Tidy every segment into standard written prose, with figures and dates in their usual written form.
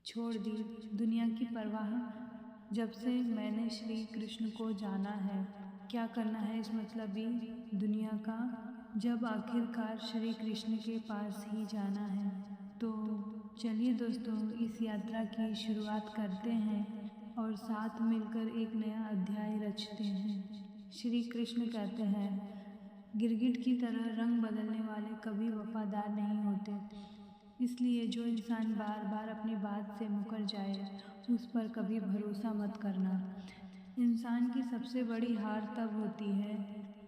छोड़ दी दुनिया की परवाह। जब से मैंने श्री कृष्ण को जाना है, क्या करना है इस मतलबी दुनिया का। जब आखिरकार श्री कृष्ण के पास ही जाना है, तो चलिए दोस्तों इस यात्रा की शुरुआत करते हैं और साथ मिलकर एक नया अध्याय रचते हैं। श्री कृष्ण कहते हैं, गिरगिट की तरह रंग बदलने वाले कभी वफादार नहीं होते, इसलिए जो इंसान बार बार अपनी बात से मुकर जाए उस पर कभी भरोसा मत करना। इंसान की सबसे बड़ी हार तब होती है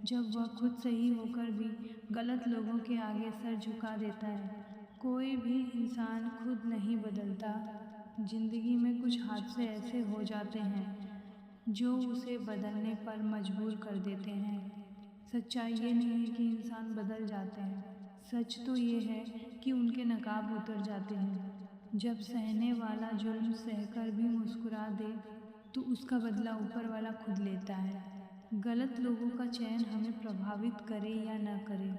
जब वह खुद सही होकर भी गलत लोगों के आगे सर झुका देता है। कोई भी इंसान खुद नहीं बदलता, जिंदगी में कुछ हादसे ऐसे हो जाते हैं जो उसे बदलने पर मजबूर कर देते हैं। सच्चाई ये नहीं है कि इंसान बदल जाते हैं, सच तो ये है कि उनके नकाब उतर जाते हैं। जब सहने वाला जुल्म सहकर भी मुस्कुरा दे तो उसका बदला ऊपर वाला खुद लेता है। गलत लोगों का चयन हमें प्रभावित करे या न करे,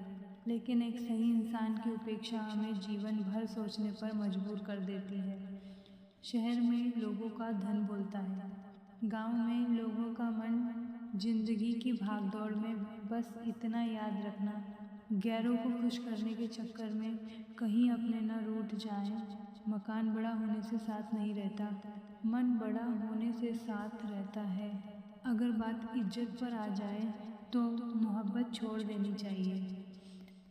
लेकिन एक सही इंसान की उपेक्षा हमें जीवन भर सोचने पर मजबूर कर देती है। शहर में लोगों का धन बोलता है, गांव में लोगों का मन। जिंदगी की भागदौड़ में बस इतना याद रखना, गैरों को खुश करने के चक्कर में कहीं अपने न रूठ जाएं। मकान बड़ा होने से साथ नहीं रहता, मन बड़ा होने से साथ रहता है। अगर बात इज्जत पर आ जाए तो मोहब्बत छोड़ देनी चाहिए।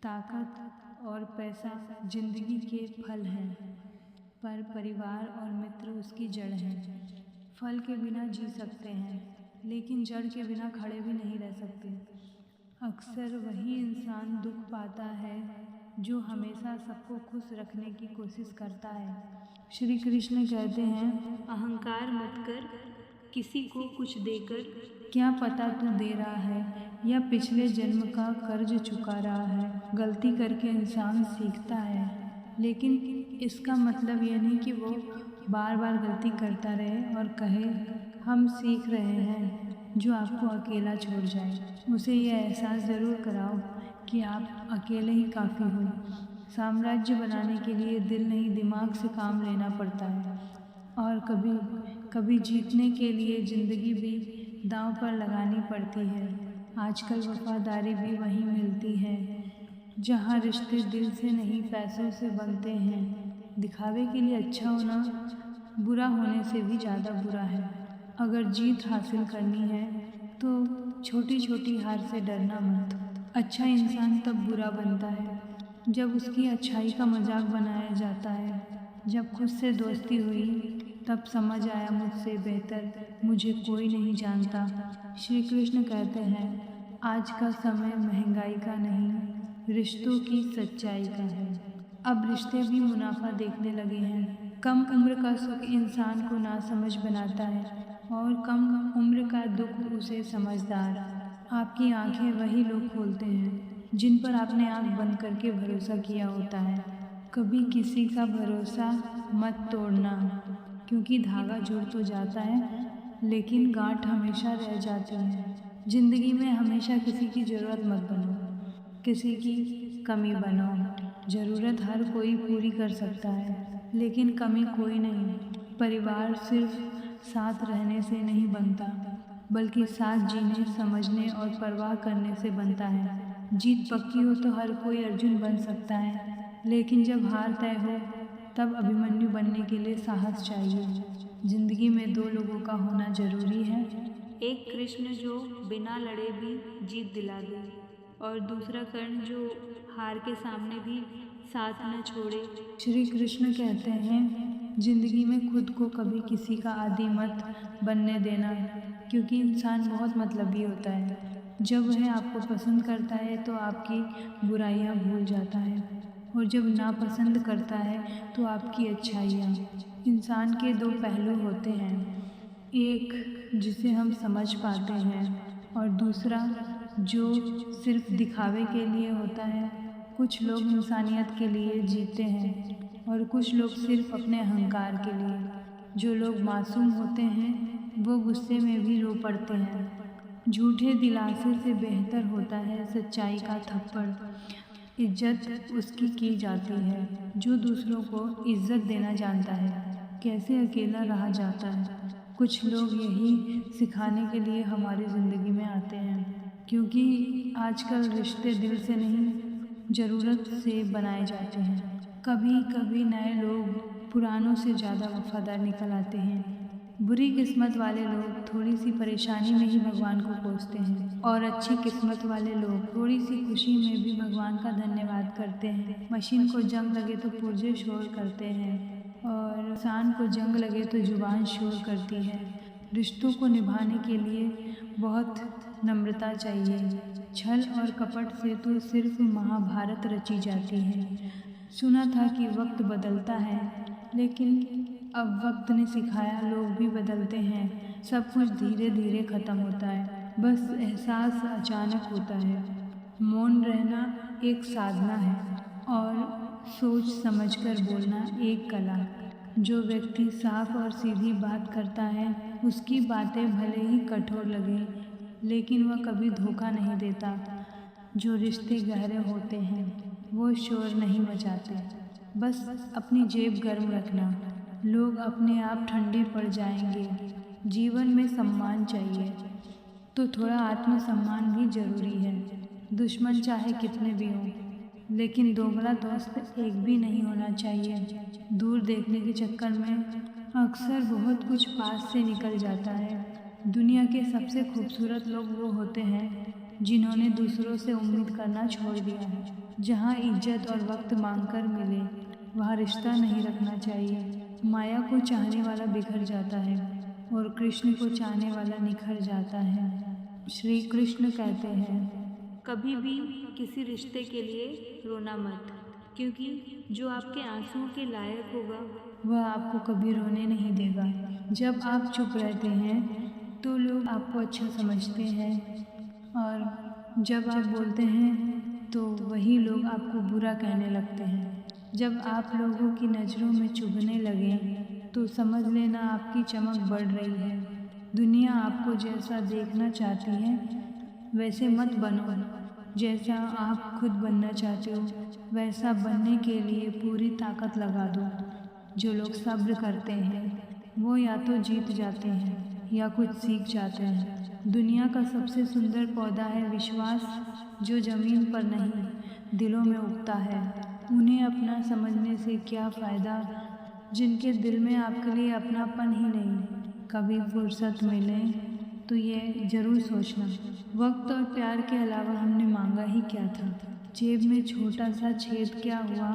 ताकत और पैसा जिंदगी के फल हैं, पर परिवार और मित्र उसकी जड़ हैं। फल के बिना जी सकते हैं, लेकिन जड़ के बिना खड़े भी नहीं रह सकते। अक्सर वही इंसान दुख पाता है जो हमेशा सबको खुश रखने की कोशिश करता है। श्री कृष्ण कहते हैं, अहंकार मत कर किसी को कुछ देकर, क्या पता तू दे रहा है या पिछले जन्म का कर्ज चुका रहा है। गलती करके इंसान सीखता है, लेकिन इसका मतलब यह नहीं कि वो बार बार गलती करता रहे और कहे हम सीख रहे हैं। जो आपको अकेला छोड़ जाए उसे यह एहसास ज़रूर कराओ कि आप अकेले ही काफ़ी हो। साम्राज्य बनाने के लिए दिल नहीं दिमाग से काम लेना पड़ता है, और कभी कभी जीतने के लिए ज़िंदगी भी दांव पर लगानी पड़ती है। आजकल वफादारी भी वहीं मिलती है जहाँ रिश्ते दिल से नहीं पैसों से बनते हैं। दिखावे के लिए अच्छा होना बुरा होने से भी ज़्यादा बुरा है। अगर जीत हासिल करनी है तो छोटी छोटी हार से डरना मत। अच्छा इंसान तब बुरा बनता है जब उसकी अच्छाई का मजाक बनाया जाता है। जब खुद से दोस्ती हुई तब समझ आया मुझसे बेहतर मुझे कोई नहीं जानता। श्री कृष्ण कहते हैं, आज का समय महंगाई का नहीं, रिश्तों की सच्चाई का है। अब रिश्ते भी मुनाफा देखने लगे हैं। कम उम्र का सुख इंसान को नासमझ बनाता है और कम उम्र का दुख उसे समझदार। आपकी आंखें वही लोग खोलते हैं जिन पर आपने आंख बंद करके भरोसा किया होता है। कभी किसी का भरोसा मत तोड़ना, क्योंकि धागा जुड़ तो जाता है लेकिन गांठ हमेशा रह जाती है। जिंदगी में हमेशा किसी की ज़रूरत मत बनो, किसी की कमी बनो। ज़रूरत हर कोई पूरी कर सकता है, लेकिन कमी कोई नहीं। परिवार सिर्फ साथ रहने से नहीं बनता, बल्कि साथ जीने समझने और परवाह करने से बनता है। जीत पक्की हो तो हर कोई अर्जुन बन सकता है, लेकिन जब हार तय हो तब अभिमन्यु बनने के लिए साहस चाहिए। जिंदगी में दो लोगों का होना जरूरी है, एक कृष्ण जो बिना लड़े भी जीत दिला दे, और दूसरा कर्ण जो हार के सामने भी साथ न छोड़े। श्री कृष्ण कहते हैं, जिंदगी में खुद को कभी किसी का आदी मत बनने देना, क्योंकि इंसान बहुत मतलबी होता है। जब वह आपको पसंद करता है तो आपकी बुराइयां भूल जाता है, और जब नापसंद करता है तो आपकी अच्छाइयाँ। इंसान के दो पहलू होते हैं, एक जिसे हम समझ पाते हैं और दूसरा जो सिर्फ दिखावे के लिए होता है। कुछ लोग इंसानियत के लिए जीते हैं और कुछ लोग सिर्फ अपने अहंकार के लिए। जो लोग मासूम होते हैं वो गुस्से में भी रो पड़ते हैं। झूठे दिलासे से बेहतर होता है सच्चाई का थप्पड़। इज्जत उसकी की जाती है जो दूसरों को इज्जत देना जानता है। कैसे अकेला रहा जाता है। कुछ लोग यही सिखाने के लिए हमारी ज़िंदगी में आते हैं, क्योंकि आजकल रिश्ते दिल से नहीं ज़रूरत से बनाए जाते हैं। कभी कभी नए लोग पुरानों से ज़्यादा वफादार निकल आते हैं। बुरी किस्मत वाले लोग थोड़ी सी परेशानी में ही भगवान को कोसते हैं, और अच्छी किस्मत वाले लोग थोड़ी सी खुशी में भी भगवान का धन्यवाद करते हैं। मशीन को जंग लगे तो पुर्जे शोर करते हैं, और इंसान को जंग लगे तो जुबान शोर करती है। रिश्तों को निभाने के लिए बहुत नम्रता चाहिए। छल और कपट से तो सिर्फ महाभारत रची जाती है। सुना था कि वक्त बदलता है, लेकिन अब वक्त ने सिखाया लोग भी बदलते हैं। सब कुछ धीरे धीरे ख़त्म होता है, बस एहसास अचानक होता है। मौन रहना एक साधना है, और सोच समझकर बोलना एक कला। जो व्यक्ति साफ और सीधी बात करता है, उसकी बातें भले ही कठोर लगें, लेकिन वह कभी धोखा नहीं देता। जो रिश्ते गहरे होते हैं वो शोर नहीं मचाते, बस अपनी जेब गर्म रखना। लोग अपने आप ठंडे पड़ जाएंगे। जीवन में सम्मान चाहिए तो थोड़ा आत्मसम्मान भी जरूरी है। दुश्मन चाहे कितने भी हों, लेकिन दोगला दोस्त एक भी नहीं होना चाहिए। दूर देखने के चक्कर में अक्सर बहुत कुछ पास से निकल जाता है। दुनिया के सबसे खूबसूरत लोग वो होते हैं जिन्होंने दूसरों से उम्मीद करना छोड़ दिया है। जहाँ इज्जत और वक्त मांगकर मिले, वहाँ रिश्ता नहीं रखना चाहिए। माया को चाहने वाला बिखर जाता है, और कृष्ण को चाहने वाला निखर जाता है। श्री कृष्ण कहते हैं, कभी भी किसी रिश्ते के लिए रोना मत, क्योंकि जो आपके आंसुओं के लायक होगा वह आपको कभी रोने नहीं देगा। जब आप चुप रहते हैं तो लोग आपको अच्छा समझते हैं, और जब आप बोलते हैं तो वही लोग आपको बुरा कहने लगते हैं। जब आप लोगों की नज़रों में चुभने लगें तो समझ लेना आपकी चमक बढ़ रही है। दुनिया आपको जैसा देखना चाहती है वैसे मत बनो। जैसा आप खुद बनना चाहते हो वैसा बनने के लिए पूरी ताकत लगा दो। जो लोग सब्र करते हैं वो या तो जीत जाते हैं या कुछ सीख जाते हैं। दुनिया का सबसे सुंदर पौधा है विश्वास, जो ज़मीन पर नहीं दिलों में उगता है। उन्हें अपना समझने से क्या फ़ायदा जिनके दिल में आपके लिए अपनापन ही नहीं। कभी फुर्सत मिले तो ये ज़रूर सोचना, वक्त और प्यार के अलावा हमने मांगा ही क्या था। जेब में छोटा सा छेद क्या हुआ,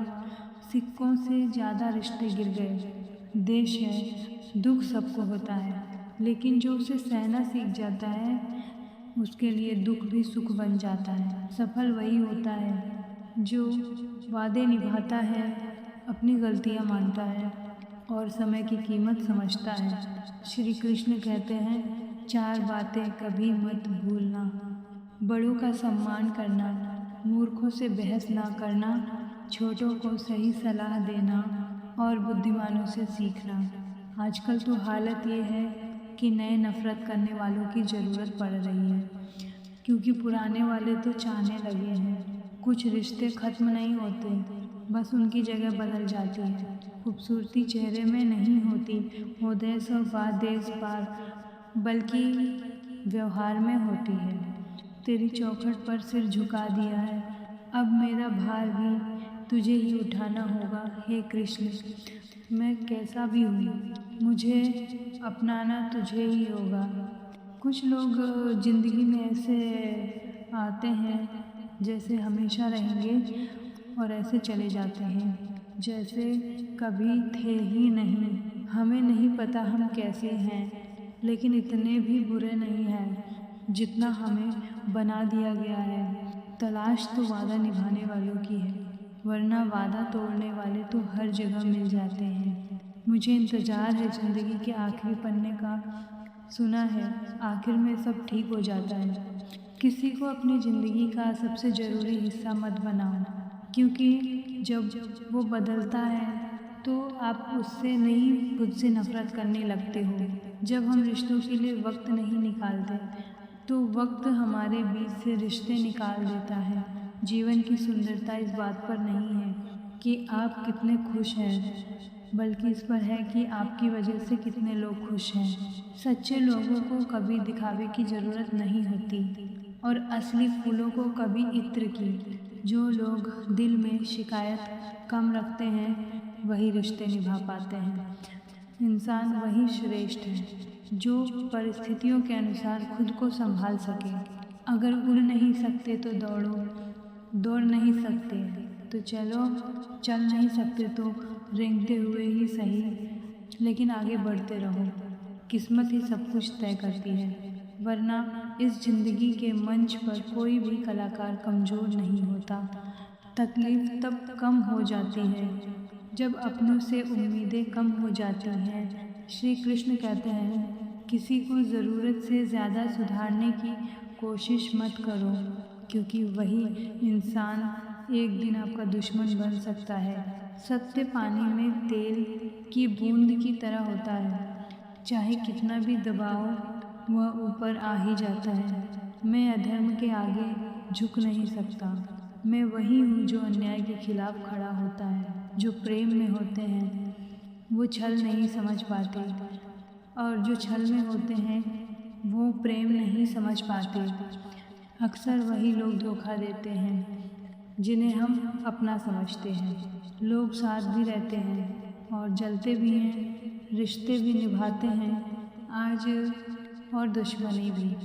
सिक्कों से ज़्यादा रिश्ते गिर गए। देश है, दुख सबको होता है, लेकिन जो उसे सहना सीख जाता है उसके लिए दुख भी सुख बन जाता है। सफल वही होता है जो वादे निभाता है, अपनी गलतियाँ मानता है और समय की कीमत समझता है। श्री कृष्ण कहते हैं, 4 बातें कभी मत भूलना। बड़ों का सम्मान करना, मूर्खों से बहस ना करना, छोटों को सही सलाह देना और बुद्धिमानों से सीखना। आजकल तो हालत ये है कि नए नफ़रत करने वालों की ज़रूरत पड़ रही है, क्योंकि पुराने वाले तो चाहने लगे हैं। कुछ रिश्ते ख़त्म नहीं होते, बस उनकी जगह बदल जाती है। खूबसूरती चेहरे में नहीं होती, वो देश और बात देश पार, बल्कि व्यवहार में होती है। तेरी चौखट पर सिर झुका दिया है, अब मेरा भार भी तुझे ही उठाना होगा। हे कृष्ण, मैं कैसा भी हूँ, मुझे अपनाना तुझे ही होगा। कुछ लोग ज़िंदगी में ऐसे आते हैं जैसे हमेशा रहेंगे, और ऐसे चले जाते हैं जैसे कभी थे ही नहीं। हमें नहीं पता हम कैसे हैं, लेकिन इतने भी बुरे नहीं हैं जितना हमें बना दिया गया है। तलाश तो वादा निभाने वालों की है, वरना वादा तोड़ने वाले तो हर जगह मिल जाते हैं। मुझे इंतज़ार है ज़िंदगी के आखिरी पन्ने का। सुना है आखिर में सब ठीक हो जाता है। किसी को अपनी ज़िंदगी का सबसे ज़रूरी हिस्सा मत बनाओ, क्योंकि जब वो बदलता है तो आप उससे नहीं खुद से नफ़रत करने लगते हो। जब हम रिश्तों के लिए वक्त नहीं निकालते तो वक्त हमारे बीच से रिश्ते निकाल देता है। जीवन की सुंदरता इस बात पर नहीं है कि आप कितने खुश हैं, बल्कि इस पर है कि आपकी वजह से कितने लोग खुश हैं। सच्चे लोगों को कभी दिखावे की ज़रूरत नहीं होती और असली फूलों को कभी इत्र की। जो लोग दिल में शिकायत कम रखते हैं वही रिश्ते निभा पाते हैं। इंसान वही श्रेष्ठ है जो परिस्थितियों के अनुसार खुद को संभाल सके। अगर उड़ नहीं सकते तो दौड़ो, दौड़ नहीं सकते तो चलो, चल नहीं सकते तो रेंगते हुए ही सही, लेकिन आगे बढ़ते रहो। किस्मत ही सब कुछ तय करती है, वरना इस जिंदगी के मंच पर कोई भी कलाकार कमज़ोर नहीं होता। तकलीफ तब कम हो जाती है जब अपनों से उम्मीदें कम हो जाती हैं। श्री कृष्ण कहते हैं, किसी को ज़रूरत से ज़्यादा सुधारने की कोशिश मत करो, क्योंकि वही इंसान एक दिन आपका दुश्मन बन सकता है। सत्य पानी में तेल की बूंद की तरह होता है, चाहे कितना भी दबाओ वह ऊपर आ ही जाता है। मैं अधर्म के आगे झुक नहीं सकता। मैं वही हूँ जो अन्याय के खिलाफ खड़ा होता है। जो प्रेम में होते हैं वो छल नहीं समझ पाते, और जो छल में होते हैं वो प्रेम नहीं समझ पाते। अक्सर वही लोग धोखा देते हैं जिन्हें हम अपना समझते हैं। लोग साथ भी रहते हैं और जलते भी हैं, रिश्ते भी निभाते हैं आज, और दुश्मनी भी।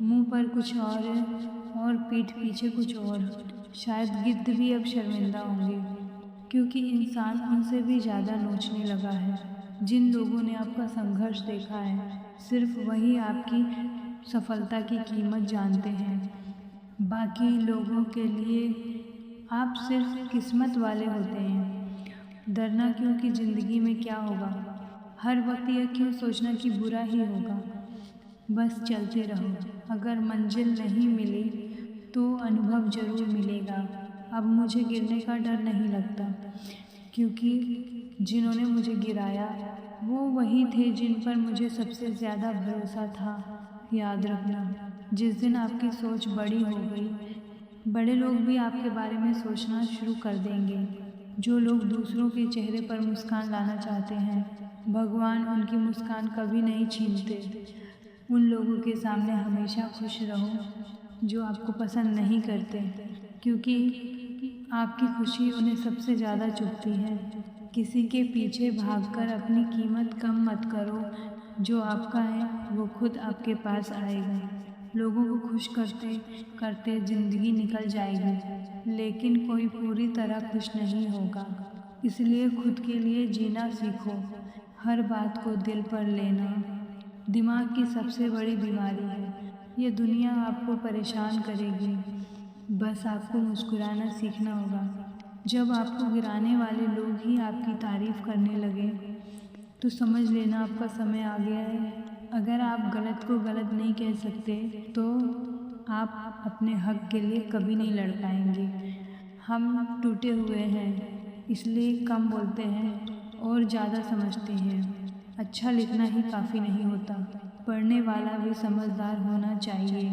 मुंह पर कुछ और पीठ पीछे कुछ और। शायद गिद्ध भी अब शर्मिंदा होंगे, क्योंकि इंसान उनसे भी ज़्यादा नोचने लगा है। जिन लोगों ने आपका संघर्ष देखा है सिर्फ वही आपकी सफलता की कीमत जानते हैं। बाकी लोगों के लिए आप सिर्फ किस्मत वाले होते हैं। डरना क्यों कि ज़िंदगी में क्या होगा? हर वक्त यह क्यों सोचना कि बुरा ही होगा? बस चलते रहो। अगर मंजिल नहीं मिली तो अनुभव ज़रूर मिलेगा। अब मुझे गिरने का डर नहीं लगता, क्योंकि जिन्होंने मुझे गिराया वो वही थे जिन पर मुझे सबसे ज़्यादा भरोसा था। याद रखना, जिस दिन आपकी सोच बड़ी हो गई, बड़े लोग भी आपके बारे में सोचना शुरू कर देंगे। जो लोग दूसरों के चेहरे पर मुस्कान लाना चाहते हैं, भगवान उनकी मुस्कान कभी नहीं छीनते। उन लोगों के सामने हमेशा खुश रहो जो आपको पसंद नहीं करते, क्योंकि आपकी खुशी उन्हें सबसे ज़्यादा चुभती है। किसी के पीछे भागकर अपनी कीमत कम मत करो। जो आपका है वो खुद आपके पास आएगा। लोगों को खुश करते करते ज़िंदगी निकल जाएगी, लेकिन कोई पूरी तरह खुश नहीं होगा। इसलिए खुद के लिए जीना सीखो। हर बात को दिल पर लेना दिमाग की सबसे बड़ी बीमारी है। ये दुनिया आपको परेशान करेगी, बस आपको मुस्कुराना सीखना होगा। जब आपको गिराने वाले लोग ही आपकी तारीफ़ करने लगे तो समझ लेना आपका समय आ गया है। अगर आप गलत को गलत नहीं कह सकते तो आप अपने हक के लिए कभी नहीं लड़ पाएंगे। हम टूटे हुए हैं, इसलिए कम बोलते हैं और ज़्यादा समझते हैं। अच्छा लिखना ही काफ़ी नहीं होता, पढ़ने वाला भी समझदार होना चाहिए।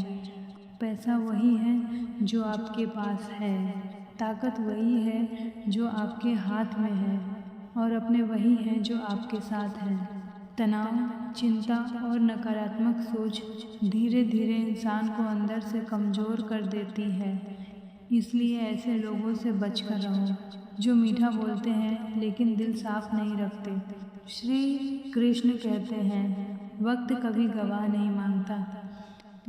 पैसा वही है जो आपके पास है, ताकत वही है जो आपके हाथ में है, और अपने वही हैं जो आपके साथ हैं। तनाव, चिंता और नकारात्मक सोच धीरे धीरे इंसान को अंदर से कमज़ोर कर देती है। इसलिए ऐसे लोगों से बचकर रहो जो मीठा बोलते हैं लेकिन दिल साफ नहीं रखते। श्री कृष्ण कहते हैं, वक्त कभी गवाह नहीं मांगता,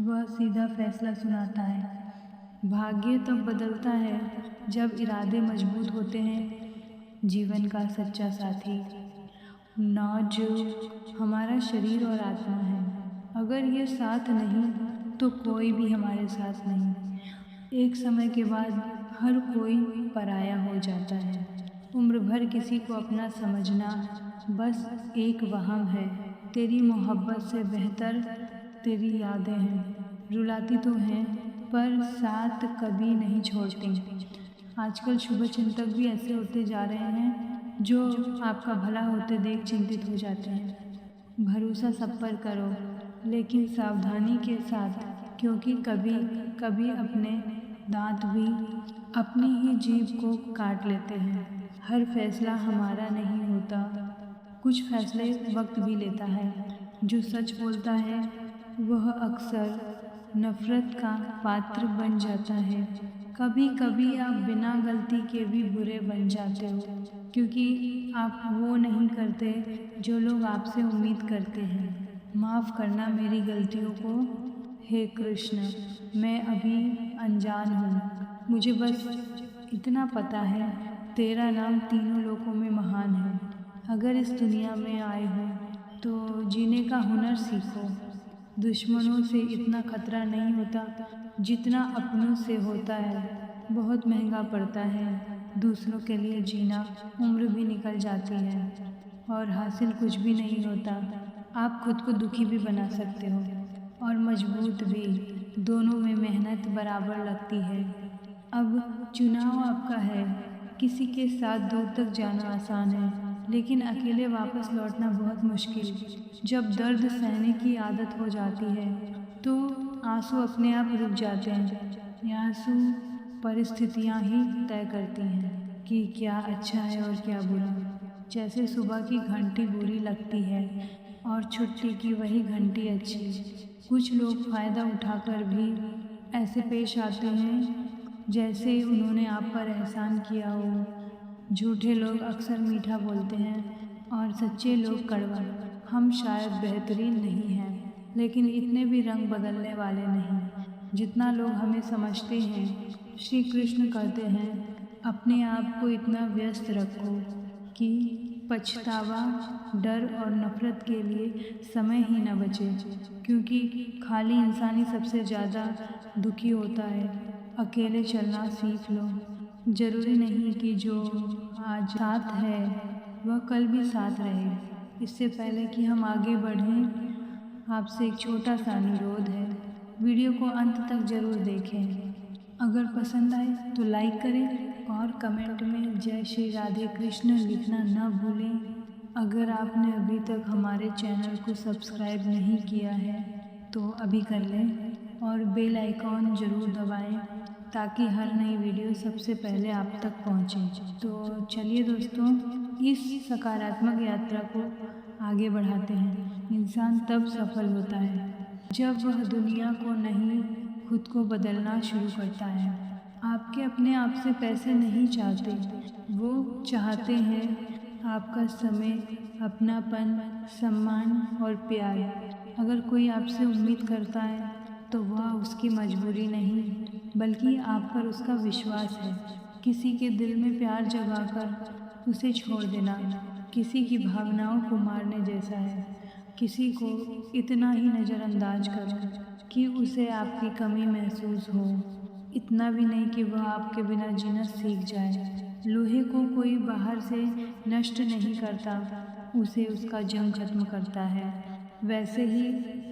वह सीधा फैसला सुनाता है। भाग्य तब बदलता है जब इरादे मजबूत होते हैं। जीवन का सच्चा साथी ना जो हमारा शरीर और आत्मा है। अगर ये साथ नहीं तो कोई भी हमारे साथ नहीं। एक समय के बाद हर कोई पराया हो जाता है। उम्र भर किसी को अपना समझना बस एक वहम है। तेरी मोहब्बत से बेहतर तेरी यादें हैं। रुलाती तो हैं पर साथ कभी नहीं छोड़ती। आजकल शुभचिंतक भी ऐसे होते जा रहे हैं जो आपका भला होते देख चिंतित हो जाते हैं। भरोसा सब पर करो, लेकिन सावधानी के साथ, क्योंकि कभी कभी अपने दांत भी अपनी ही जीभ को काट लेते हैं। हर फैसला हमारा नहीं होता, कुछ फैसले वक्त भी लेता है। जो सच बोलता है वह अक्सर नफरत का पात्र बन जाता है। कभी कभी आप बिना गलती के भी बुरे बन जाते हो, क्योंकि आप वो नहीं करते जो लोग आपसे उम्मीद करते हैं। माफ़ करना मेरी गलतियों को, हे कृष्ण। मैं अभी अनजान हूँ। मुझे बस इतना पता है, तेरा नाम तीनों लोकों में महान है। अगर इस दुनिया में आए हो तो जीने का हुनर सीखो। दुश्मनों से इतना खतरा नहीं होता जितना अपनों से होता है। बहुत महंगा पड़ता है दूसरों के लिए जीना। उम्र भी निकल जाती है और हासिल कुछ भी नहीं होता। आप खुद को दुखी भी बना सकते हो और मजबूत भी। दोनों में मेहनत बराबर लगती है। अब चुनाव आपका है। किसी के साथ दूर तक जाना आसान है, लेकिन अकेले वापस लौटना बहुत मुश्किल। जब दर्द सहने की आदत हो जाती है तो आंसू अपने आप रुक जाते हैं। ये आंसू परिस्थितियाँ ही तय करती हैं कि क्या अच्छा है और क्या बुरा। जैसे सुबह की घंटी बुरी लगती है और छुट्टी की वही घंटी अच्छी। कुछ लोग फ़ायदा उठाकर भी ऐसे पेश आते हैं जैसे उन्होंने आप पर एहसान किया हो। झूठे लोग अक्सर मीठा बोलते हैं और सच्चे लोग कड़वा। हम शायद बेहतरीन नहीं हैं, लेकिन इतने भी रंग बदलने वाले नहीं जितना लोग हमें समझते हैं। श्री कृष्ण कहते हैं, अपने आप को इतना व्यस्त रखो कि पछतावा, डर और नफरत के लिए समय ही न बचे, क्योंकि खाली इंसान ही सबसे ज़्यादा दुखी होता है। अकेले चलना सीख लो। जरूरी नहीं कि जो आज साथ है वह कल भी साथ रहे। इससे पहले कि हम आगे बढ़ें, आपसे एक छोटा सा अनुरोध है। वीडियो को अंत तक जरूर देखें। अगर पसंद आए तो लाइक करें और कमेंट में जय श्री राधे कृष्ण लिखना न भूलें। अगर आपने अभी तक हमारे चैनल को सब्सक्राइब नहीं किया है तो अभी कर लें और बेल आइकॉन ज़रूर दबाएं ताकि हर नई वीडियो सबसे पहले आप तक पहुंचे। तो चलिए दोस्तों, इस सकारात्मक यात्रा को आगे बढ़ाते हैं। इंसान तब सफल होता है जब वह दुनिया को नहीं, खुद को बदलना शुरू करता है। आपके अपने आप से पैसे नहीं चाहते, वो चाहते हैं आपका समय, अपनापन, सम्मान और प्यार। अगर कोई आपसे उम्मीद करता है तो वह उसकी मजबूरी नहीं, बल्कि आप पर उसका विश्वास है। किसी के दिल में प्यार जगाकर उसे छोड़ देना किसी की भावनाओं को मारने जैसा है। किसी को इतना ही नज़रअंदाज करो कि उसे आपकी कमी महसूस हो, इतना भी नहीं कि वह आपके बिना जीना सीख जाए। लोहे को कोई बाहर से नष्ट नहीं करता, उसे उसका जंग खत्म करता है। वैसे ही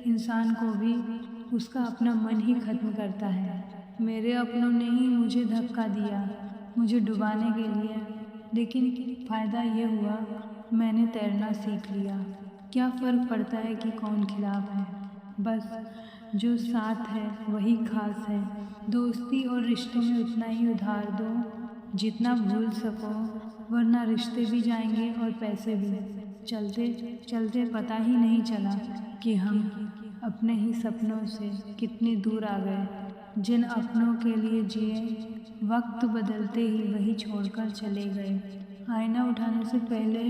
इंसान को भी उसका अपना मन ही खत्म करता है। मेरे अपनों ने ही मुझे धक्का दिया, मुझे डुबाने के लिए, लेकिन फ़ायदा ये हुआ मैंने तैरना सीख लिया। क्या फ़र्क पड़ता है कि कौन खिलाफ है, बस जो साथ है वही खास है। दोस्ती और रिश्तों में उतना ही उधार दो जितना भूल सको, वरना रिश्ते भी जाएंगे और पैसे भी। चलते चलते पता ही नहीं चला कि हम अपने ही सपनों से कितनी दूर आ गए। जिन अपनों के लिए जिए, वक्त बदलते ही वही छोड़कर चले गए। आईना उठाने से पहले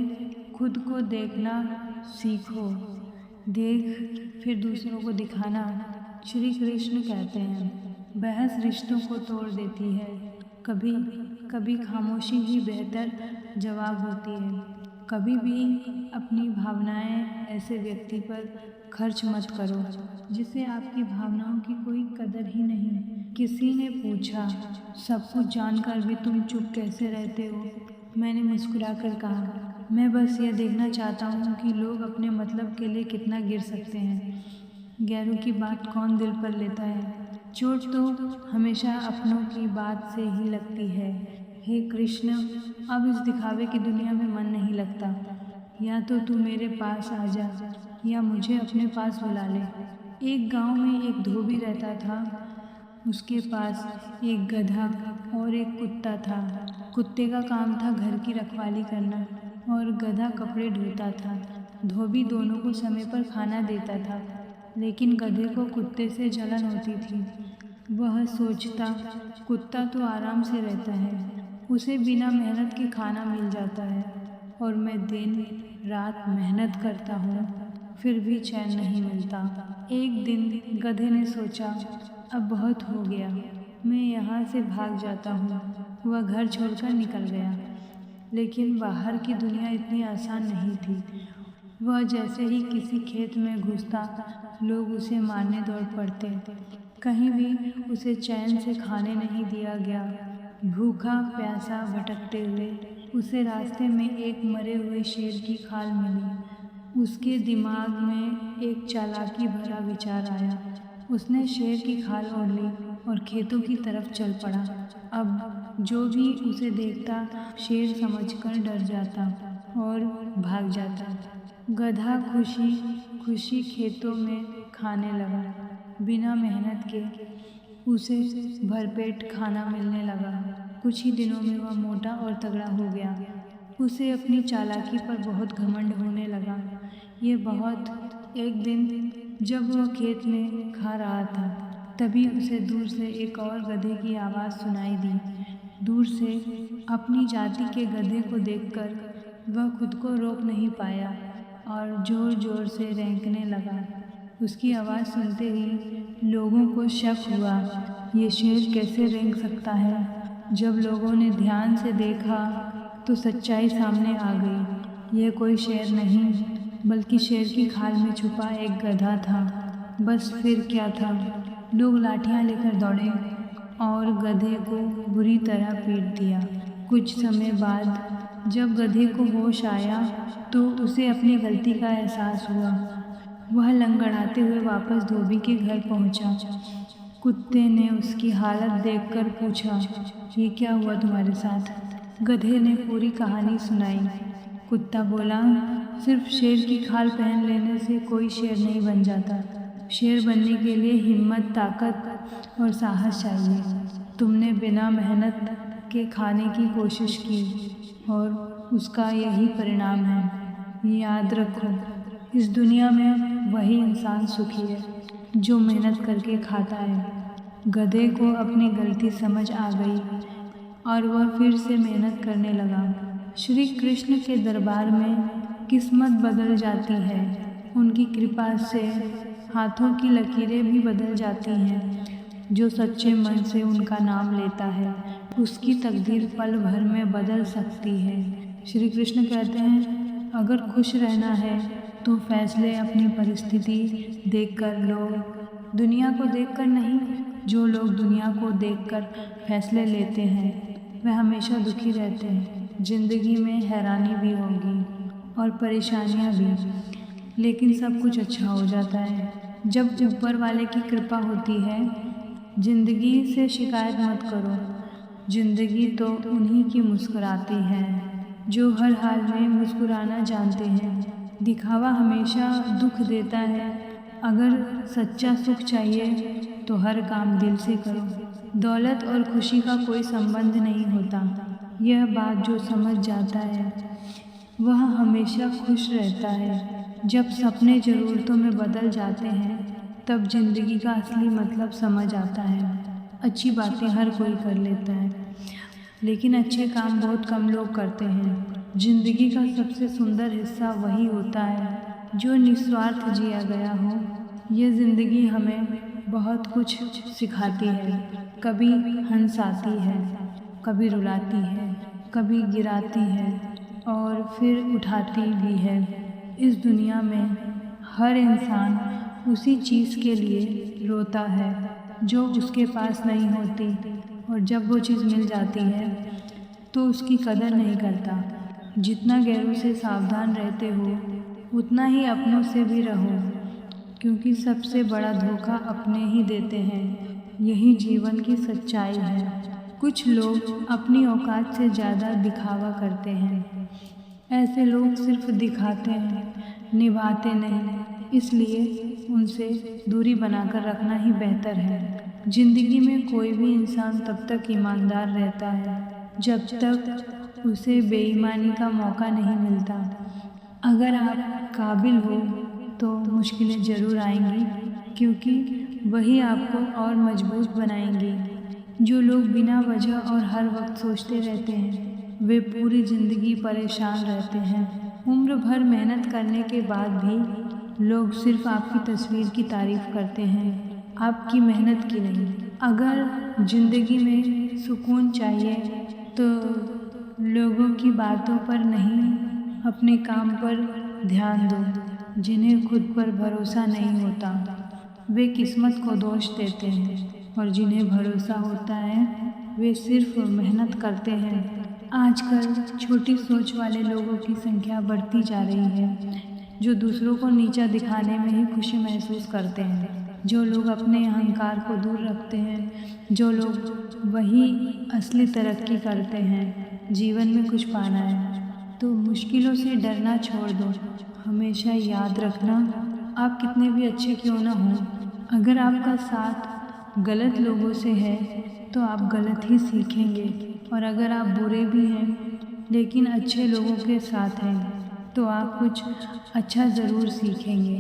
खुद को देखना सीखो, देख फिर दूसरों को दिखाना। श्री कृष्ण कहते हैं, बहस रिश्तों को तोड़ देती है। कभी कभी खामोशी ही बेहतर जवाब होती है। कभी भी अपनी भावनाएं ऐसे व्यक्ति पर खर्च मत करो जिसे आपकी भावनाओं की कोई कदर ही नहीं। किसी ने पूछा, सब कुछ जानकर भी तुम चुप कैसे रहते हो? मैंने मुस्कुराकर कहा, मैं बस यह देखना चाहता हूँ कि लोग अपने मतलब के लिए कितना गिर सकते हैं। गैरों की बात कौन दिल पर लेता है? चोट तो हमेशा अपनों की बात से ही लगती है। हे कृष्ण, अब इस दिखावे की दुनिया में मन नहीं लगता। या तो तू मेरे पास आ जा या मुझे अपने पास बुला ले। एक गांव में एक धोबी रहता था। उसके पास एक गधा और एक कुत्ता था। कुत्ते का काम था घर की रखवाली करना। और गधा कपड़े धोता था। धोबी दोनों को समय पर खाना देता था, लेकिन गधे को कुत्ते से जलन होती थी। वह सोचता, कुत्ता तो आराम से रहता है, उसे बिना मेहनत के खाना मिल जाता है, और मैं दिन रात मेहनत करता हूँ, फिर भी चैन नहीं मिलता। एक दिन गधे ने सोचा, अब बहुत हो गया, मैं यहाँ से भाग जाता हूँ। वह घर छोड़कर निकल गया, लेकिन बाहर की दुनिया इतनी आसान नहीं थी। वह जैसे ही किसी खेत में घुसता, लोग उसे मारने दौड़ पड़ते। कहीं भी उसे चैन से खाने नहीं दिया गया। भूखा प्यासा भटकते हुए उसे रास्ते में एक मरे हुए शेर की खाल मिली। उसके दिमाग में एक चालाकी भरा विचार आया। उसने शेर की खाल ओढ़ ली और खेतों की तरफ चल पड़ा। अब जो भी उसे देखता, शेर समझकर डर जाता और भाग जाता। गधा खुशी खुशी खेतों में खाने लगा। बिना मेहनत के उसे भरपेट खाना मिलने लगा। कुछ ही दिनों में वह मोटा और तगड़ा हो गया। उसे अपनी चालाकी पर बहुत घमंड होने लगा। एक दिन जब वह खेत में खा रहा था, तभी उसे दूर से एक और गधे की आवाज़ सुनाई दी। दूर से अपनी जाति के गधे को देखकर वह खुद को रोक नहीं पाया और जोर जोर से रेंकने लगा। उसकी आवाज़ सुनते ही लोगों को शक हुआ, ये शेर कैसे रेंक सकता है। जब लोगों ने ध्यान से देखा तो सच्चाई सामने आ गई। यह कोई शेर नहीं, बल्कि शेर की खाल में छुपा एक गधा था। बस फिर क्या था, लोग लाठियाँ लेकर दौड़े और गधे को बुरी तरह पीट दिया। कुछ समय बाद जब गधे को होश आया तो उसे अपनी गलती का एहसास हुआ। वह लंगड़ाते हुए वापस धोबी के घर पहुंचा। कुत्ते ने उसकी हालत देखकर पूछा, ये क्या हुआ तुम्हारे साथ? गधे ने पूरी कहानी सुनाई। कुत्ता बोला, सिर्फ शेर की खाल पहन लेने से कोई शेर नहीं बन जाता। शेर बनने के लिए हिम्मत, ताकत और साहस चाहिए। तुमने बिना मेहनत के खाने की कोशिश की और उसका यही परिणाम है। याद रखो, इस दुनिया में वही इंसान सुखी है जो मेहनत करके खाता है। गधे को अपनी गलती समझ आ गई और वह फिर से मेहनत करने लगा। श्री कृष्ण के दरबार में किस्मत बदल जाती है। उनकी कृपा से हाथों की लकीरें भी बदल जाती हैं। जो सच्चे मन से उनका नाम लेता है, उसकी तकदीर पल भर में बदल सकती है। श्री कृष्ण कहते हैं, अगर खुश रहना है तो फैसले अपनी परिस्थिति देखकर लो, दुनिया को देखकर नहीं। जो लोग दुनिया को देखकर फैसले लेते हैं वे हमेशा दुखी रहते हैं। जिंदगी में हैरानी भी होगी और परेशानियां भी, लेकिन सब कुछ अच्छा हो जाता है जब ऊपर वाले की कृपा होती है। जिंदगी से शिकायत मत करो, जिंदगी तो उन्हीं की मुस्कुराती है जो हर हाल में मुस्कुराना जानते हैं। दिखावा हमेशा दुख देता है। अगर सच्चा सुख चाहिए तो हर काम दिल से करो। दौलत और खुशी का कोई संबंध नहीं होता। यह बात जो समझ जाता है वह हमेशा खुश रहता है। जब सपने ज़रूरतों में बदल जाते हैं तब जिंदगी का असली मतलब समझ आता है। अच्छी बातें हर कोई कर लेता है, लेकिन अच्छे काम बहुत कम लोग करते हैं। जिंदगी का सबसे सुंदर हिस्सा वही होता है जो निस्वार्थ जिया गया हो। ये ज़िंदगी हमें बहुत कुछ सिखाती है। कभी हंसाती है, कभी रुलाती है, कभी गिराती है और फिर उठाती भी है। इस दुनिया में हर इंसान उसी चीज़ के लिए रोता है जो उसके पास नहीं होती, और जब वो चीज़ मिल जाती है तो उसकी कदर नहीं करता। जितना गैरों से सावधान रहते हो उतना ही अपनों से भी रहो, क्योंकि सबसे बड़ा धोखा अपने ही देते हैं। यही जीवन की सच्चाई है। कुछ लोग अपनी औकात से ज़्यादा दिखावा करते हैं। ऐसे लोग सिर्फ दिखाते हैं, निभाते नहीं। इसलिए उनसे दूरी बनाकर रखना ही बेहतर है। जिंदगी में कोई भी इंसान तब तक ईमानदार रहता है जब तक उसे बेईमानी का मौका नहीं मिलता। अगर आप काबिल हो तो मुश्किलें ज़रूर आएंगी, क्योंकि वही आपको और मजबूत बनाएंगी। जो लोग बिना वजह और हर वक्त सोचते रहते हैं, वे पूरी ज़िंदगी परेशान रहते हैं। उम्र भर मेहनत करने के बाद भी लोग सिर्फ आपकी तस्वीर की तारीफ करते हैं, आपकी मेहनत की नहीं। अगर ज़िंदगी में सुकून चाहिए तो लोगों की बातों पर नहीं, अपने काम पर ध्यान दो। जिन्हें खुद पर भरोसा नहीं होता, वे किस्मत को दोष देते हैं, और जिन्हें भरोसा होता है वे सिर्फ मेहनत करते हैं। आजकल छोटी सोच वाले लोगों की संख्या बढ़ती जा रही है, जो दूसरों को नीचा दिखाने में ही खुशी महसूस करते हैं। जो लोग अपने अहंकार को दूर रखते हैं, जो लोग वही असली तरक्की करते हैं। जीवन में कुछ पाना है तो मुश्किलों से डरना छोड़ दो। हमेशा याद रखना, आप कितने भी अच्छे क्यों ना हों, अगर आपका साथ गलत लोगों से है तो आप गलत ही सीखेंगे। और अगर आप बुरे भी हैं लेकिन अच्छे लोगों के साथ हैं तो आप कुछ अच्छा ज़रूर सीखेंगे।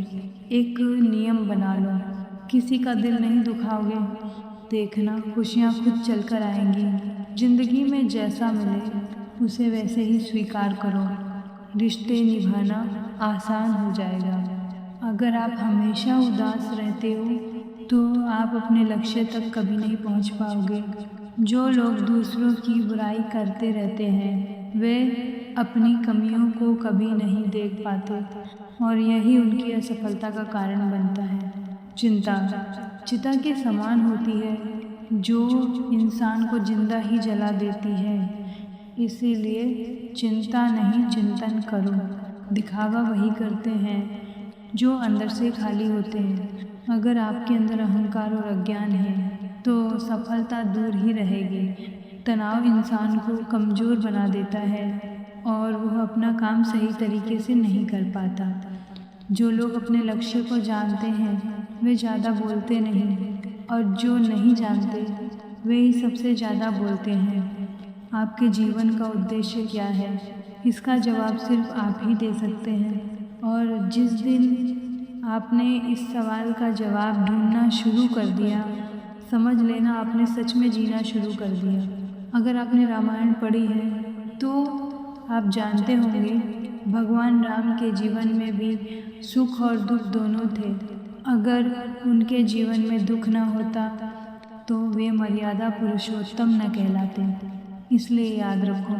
एक नियम बना लो, किसी का दिल नहीं दुखाओगे। देखना, खुशियाँ खुद चलकर आएंगी। ज़िंदगी में जैसा मिले उसे वैसे ही स्वीकार करो। रिश्ते निभाना आसान हो जाएगा। अगर आप हमेशा उदास रहते हो तो आप अपने लक्ष्य तक कभी नहीं पहुंच पाओगे। जो लोग दूसरों की बुराई करते रहते हैं वे अपनी कमियों को कभी नहीं देख पाते, और यही उनकी असफलता का कारण बनता है। चिंता चिता के समान होती है, जो इंसान को जिंदा ही जला देती है। इसीलिए चिंता नहीं, चिंतन करो। दिखावा वही करते हैं जो अंदर से खाली होते हैं। अगर आपके अंदर अहंकार और अज्ञान है तो सफलता दूर ही रहेगी। तनाव इंसान को कमज़ोर बना देता है और वह अपना काम सही तरीके से नहीं कर पाता। जो लोग अपने लक्ष्य को जानते हैं वे ज़्यादा बोलते नहीं, और जो नहीं जानते वे ही सबसे ज़्यादा बोलते हैं। आपके जीवन का उद्देश्य क्या है, इसका जवाब सिर्फ आप ही दे सकते हैं। और जिस दिन आपने इस सवाल का जवाब ढूंढना शुरू कर दिया, समझ लेना आपने सच में जीना शुरू कर दिया। अगर आपने रामायण पढ़ी है तो आप जानते होंगे भगवान राम के जीवन में भी सुख और दुख दोनों थे। अगर उनके जीवन में दुख न होता तो वे मर्यादा पुरुषोत्तम न कहलाते। इसलिए याद रखो,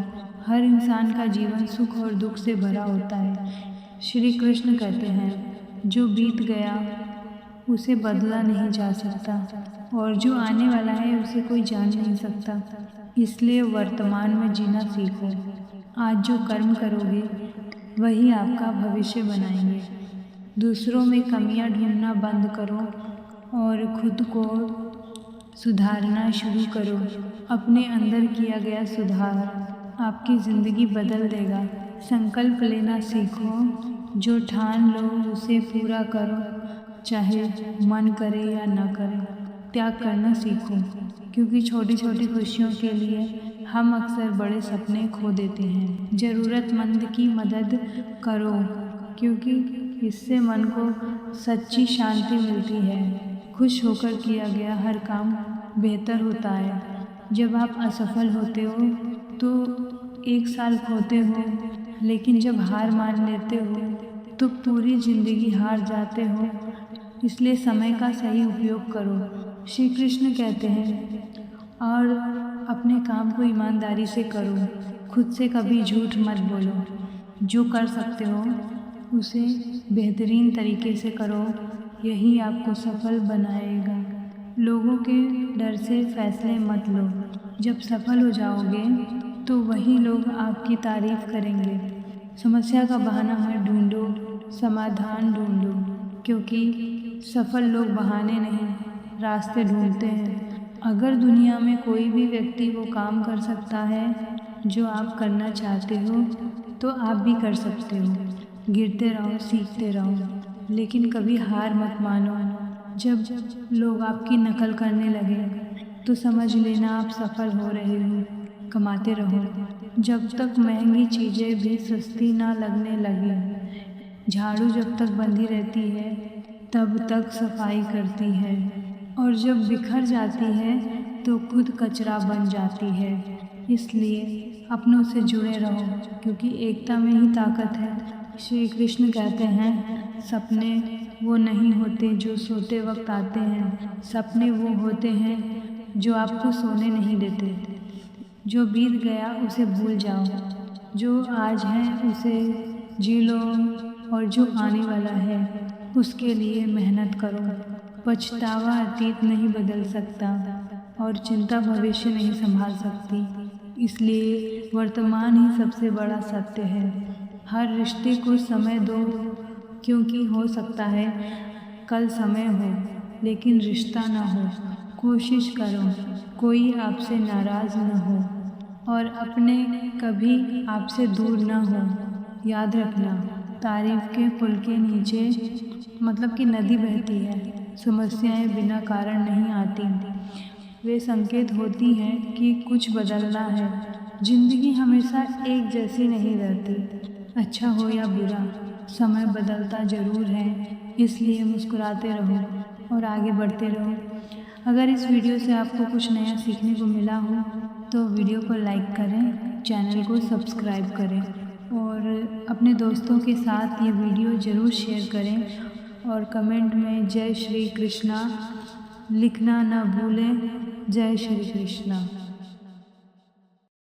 हर इंसान का जीवन सुख और दुख से भरा होता है। श्री कृष्ण कहते हैं, जो बीत गया उसे बदला नहीं जा सकता, और जो आने वाला है उसे कोई जान नहीं सकता। इसलिए वर्तमान में जीना सीखो। आज जो कर्म करोगे वही आपका भविष्य बनाएंगे। दूसरों में कमियां ढूंढना बंद करो और खुद को सुधारना शुरू करो। अपने अंदर किया गया सुधार आपकी ज़िंदगी बदल देगा। संकल्प लेना सीखो, जो ठान लो उसे पूरा करो, चाहे मन करे या न करे। त्याग करना सीखो, क्योंकि छोटी छोटी खुशियों के लिए हम अक्सर बड़े सपने खो देते हैं। ज़रूरतमंद की मदद करो, क्योंकि इससे मन को सच्ची शांति मिलती है। खुश होकर किया गया हर काम बेहतर होता है। जब आप असफल होते हो तो 1 साल खोते हो, लेकिन जब हार मान लेते हो तो पूरी ज़िंदगी हार जाते हो। इसलिए समय का सही उपयोग करो। श्री कृष्ण कहते हैं, और अपने काम को ईमानदारी से करो। खुद से कभी झूठ मत बोलो। जो कर सकते हो उसे बेहतरीन तरीके से करो, यही आपको सफल बनाएगा। लोगों के डर से फैसले मत लो। जब सफल हो जाओगे तो वही लोग आपकी तारीफ करेंगे। समस्या का बहाना मत ढूंढो, समाधान ढूंढो, क्योंकि सफल लोग बहाने नहीं, रास्ते ढूंढते हैं। अगर दुनिया में कोई भी व्यक्ति वो काम कर सकता है जो आप करना चाहते हो तो आप भी कर सकते हो। गिरते रहो, सीखते रहो, लेकिन कभी हार मत मानो। जब लोग आपकी नकल करने लगे तो समझ लेना आप सफल हो रहे हो। कमाते रहो, जब तक महंगी चीज़ें भी सस्ती ना लगने लगे। झाड़ू जब तक बंधी रहती है तब तक सफाई करती है, और जब बिखर जाती है तो खुद कचरा बन जाती है। इसलिए अपनों से जुड़े रहो, क्योंकि एकता में ही ताकत है। श्री कृष्ण कहते हैं, सपने वो नहीं होते जो सोते वक्त आते हैं, सपने वो होते हैं जो आपको सोने नहीं देते। जो बीत गया उसे भूल जाओ, जो आज है उसे जी लो, और जो आने वाला है उसके लिए मेहनत करो। पछतावा अतीत नहीं बदल सकता और चिंता भविष्य नहीं संभाल सकती। इसलिए वर्तमान ही सबसे बड़ा सत्य है। हर रिश्ते को समय दो, क्योंकि हो सकता है कल समय हो लेकिन रिश्ता ना हो। कोशिश करो कोई आपसे नाराज़ न हो, और अपने कभी आपसे दूर न हो। याद रखना, तारीफ के पुल के नीचे मतलब कि नदी बहती है। समस्याएं बिना कारण नहीं आती, वे संकेत होती हैं कि कुछ बदलना है। जिंदगी हमेशा एक जैसी नहीं रहती, अच्छा हो या बुरा, समय बदलता जरूर है। इसलिए मुस्कुराते रहो और आगे बढ़ते रहो। अगर इस वीडियो से आपको कुछ नया सीखने को मिला हो तो वीडियो को लाइक करें, चैनल को सब्सक्राइब करें, और अपने दोस्तों के साथ ये वीडियो ज़रूर शेयर करें। और कमेंट में जय श्री कृष्णा लिखना ना भूलें। जय श्री कृष्णा।